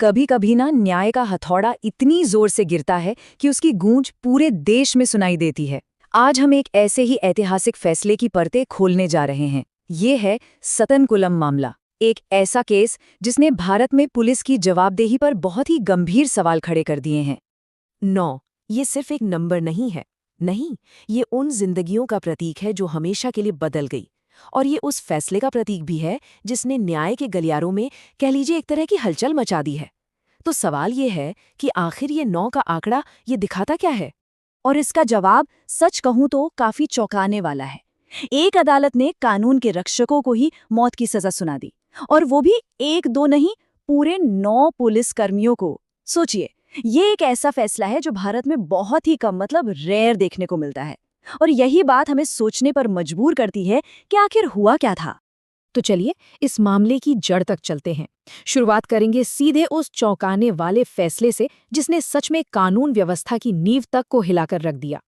कभी कभी ना न्याय का हथौड़ा इतनी जोर से गिरता है कि उसकी गूंज पूरे देश में सुनाई देती है। आज हम एक ऐसे ही ऐतिहासिक फैसले की परतें खोलने जा रहे हैं। ये है सतनकुलम मामला, एक ऐसा केस जिसने भारत में पुलिस की जवाबदेही पर बहुत ही गंभीर सवाल खड़े कर दिए हैं। 9 ये सिर्फ एक नंबर नहीं है। नहीं, ये उन जिंदगियों का प्रतीक है जो हमेशा के लिए बदल गई। और ये उस फैसले का प्रतीक भी है जिसने न्याय के गलियारों में कह लीजिए एक तरह की हलचल मचा दी है। तो सवाल ये है कि आखिर ये 9 का आंकड़ा ये दिखाता क्या है? और इसका जवाब सच कहूं तो काफी चौंकाने वाला है। एक अदालत ने कानून के रक्षकों को ही मौत की सजा सुना दी, और वो भी एक दो नहीं, पूरे 9 पुलिसकर्मियों को। सोचिए, ये एक ऐसा फैसला है जो भारत में बहुत ही कम, मतलब रेयर देखने को मिलता है। और यही बात हमें सोचने पर मजबूर करती है कि आखिर हुआ क्या था। तो चलिए इस मामले की जड़ तक चलते हैं। शुरुआत करेंगे सीधे उस चौंकाने वाले फैसले से जिसने सच में कानून व्यवस्था की नींव तक को हिलाकर रख दिया।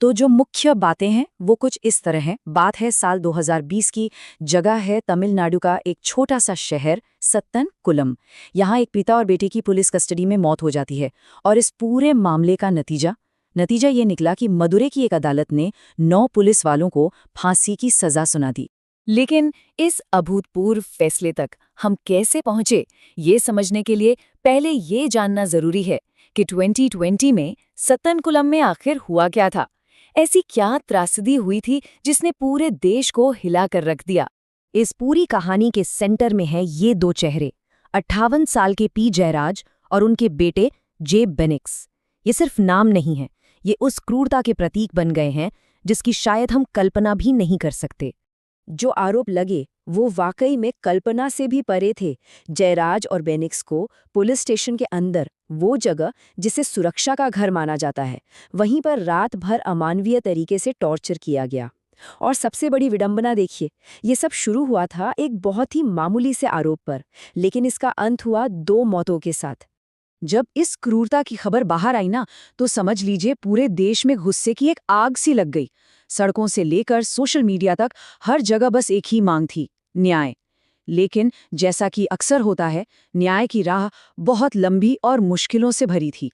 तो जो मुख्य बातें हैं वो कुछ इस तरह हैं। बात है साल 2020 की। जगह है तमिलनाडु का एक छोटा सा शहर सत्तनकुलम। यहाँ एक पिता और बेटे की पुलिस कस्टडी में मौत हो जाती है। और इस पूरे मामले का नतीजा ये निकला कि मदुरै की एक अदालत ने 9 पुलिस वालों को फांसी की सजा सुना दी। लेकिन इस अभूतपूर्व फैसले तक हम कैसे पहुंचे, ये समझने के लिए पहले ये जानना जरूरी है कि 2020 में सत्तनकुलम में आखिर हुआ क्या था। ऐसी क्या त्रासदी हुई थी जिसने पूरे देश को हिलाकर रख दिया। इस पूरी कहानी के सेंटर में है ये 2 चेहरे, 58 साल के पी जयराज और उनके बेटे जे बेनिक्स। ये सिर्फ नाम नहीं है, ये उस क्रूरता के प्रतीक बन गए हैं जिसकी शायद हम कल्पना भी नहीं कर सकते। जो आरोप लगे वो वाकई में कल्पना से भी परे थे। जयराज और बेनिक्स को पुलिस स्टेशन के अंदर, वो जगह जिसे सुरक्षा का घर माना जाता है, वहीं पर रात भर अमानवीय तरीके से टॉर्चर किया गया। और सबसे बड़ी विडंबना देखिए, ये सब शुरू हुआ था एक बहुत ही मामूली से आरोप पर, लेकिन इसका अंत हुआ 2 मौतों के साथ। जब इस क्रूरता की खबर बाहर आई ना, तो समझ लीजिए पूरे देश में गुस्से की एक आग सी लग गई। सड़कों से लेकर सोशल मीडिया तक हर जगह बस एक ही मांग थी, न्याय। लेकिन जैसा कि अक्सर होता है, न्याय की राह बहुत लंबी और मुश्किलों से भरी थी।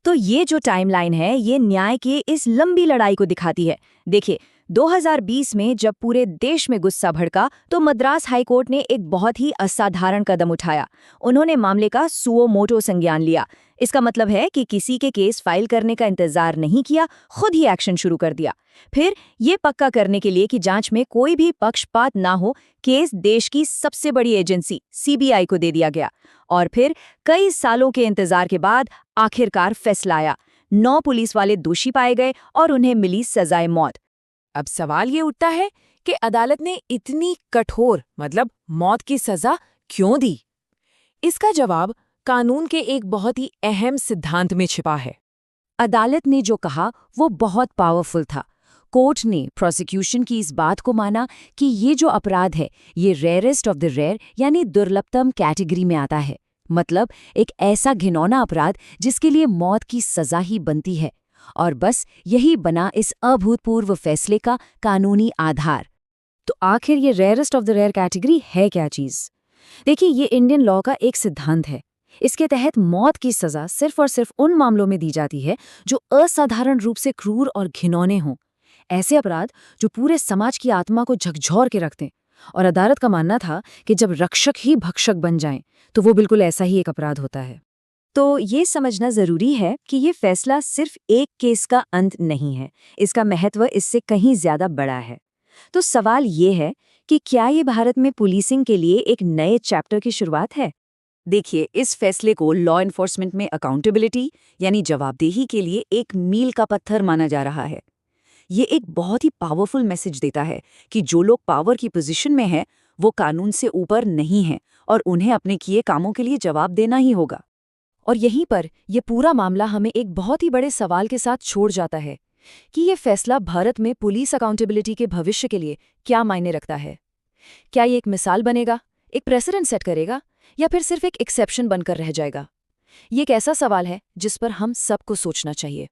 तो ये जो टाइमलाइन है ये न्याय की इस लंबी लड़ाई को दिखाती है। देखिए, 2020 में जब पूरे देश में गुस्सा भड़का तो मद्रास हाईकोर्ट ने एक बहुत ही असाधारण कदम उठाया। उन्होंने मामले का सुओ मोटो संज्ञान लिया। इसका मतलब है कि किसी के केस फाइल करने का इंतजार नहीं किया, खुद ही एक्शन शुरू कर दिया। फिर ये पक्का करने के लिए कि जांच में कोई भी पक्षपात ना हो, केस देश की सबसे बड़ी एजेंसी सीबीआई को दे दिया गया। और फिर कई सालों के इंतजार के बाद आखिरकार फैसला आया। 9 पुलिस वाले दोषी पाए गए और उन्हें मिली सजाए मौत। अब सवाल ये उठता है कि अदालत ने इतनी कठोर, मतलब मौत की सजा क्यों दी? इसका जवाब कानून के एक बहुत ही अहम सिद्धांत में छिपा है। अदालत ने जो कहा वो बहुत पावरफुल था। कोर्ट ने प्रोसिक्यूशन की इस बात को माना कि ये जो अपराध है ये रेयरेस्ट ऑफ द रेयर, यानी दुर्लभतम कैटेगरी में आता है। मतलब एक ऐसा घिनौना अपराध जिसके लिए मौत की सजा ही बनती है। और बस यही बना इस अभूतपूर्व फैसले का कानूनी आधार। तो आखिर ये rarest of the rare category है क्या चीज? देखिए, ये इंडियन लॉ का एक सिद्धांत है। इसके तहत मौत की सजा सिर्फ और सिर्फ उन मामलों में दी जाती है जो असाधारण रूप से क्रूर और घिनौने हों। ऐसे अपराध जो पूरे समाज की आत्मा को झकझोर के रखते हैं। और अदालत का मानना था कि जब रक्षक ही भक्षक बन जाएं, तो वो बिल्कुल ऐसा ही एक अपराध होता है। तो ये समझना जरूरी है कि ये फैसला सिर्फ एक केस का अंत नहीं है, इसका महत्व इससे कहीं ज्यादा बड़ा है। तो सवाल ये है कि क्या ये भारत में पुलिसिंग के लिए एक नए चैप्टर की शुरुआत है? देखिए, इस फैसले को लॉ एनफोर्समेंट में अकाउंटेबिलिटी यानी जवाबदेही के लिए एक मील का पत्थर माना जा रहा है। ये एक बहुत ही पावरफुल मैसेज देता है कि जो लोग पावर की पोजीशन में हैं, वो कानून से ऊपर नहीं हैं और उन्हें अपने किए कामों के लिए जवाब देना ही होगा। और यहीं पर यह पूरा मामला हमें एक बहुत ही बड़े सवाल के साथ छोड़ जाता है कि ये फैसला भारत में पुलिस अकाउंटेबिलिटी के भविष्य के लिए क्या मायने रखता है। क्या ये एक मिसाल बनेगा, एक प्रेसिडेंट सेट करेगा, या फिर सिर्फ एक एक्सेप्शन बनकर रह जाएगा? ये एक ऐसा सवाल है जिस पर हम सबको सोचना चाहिए।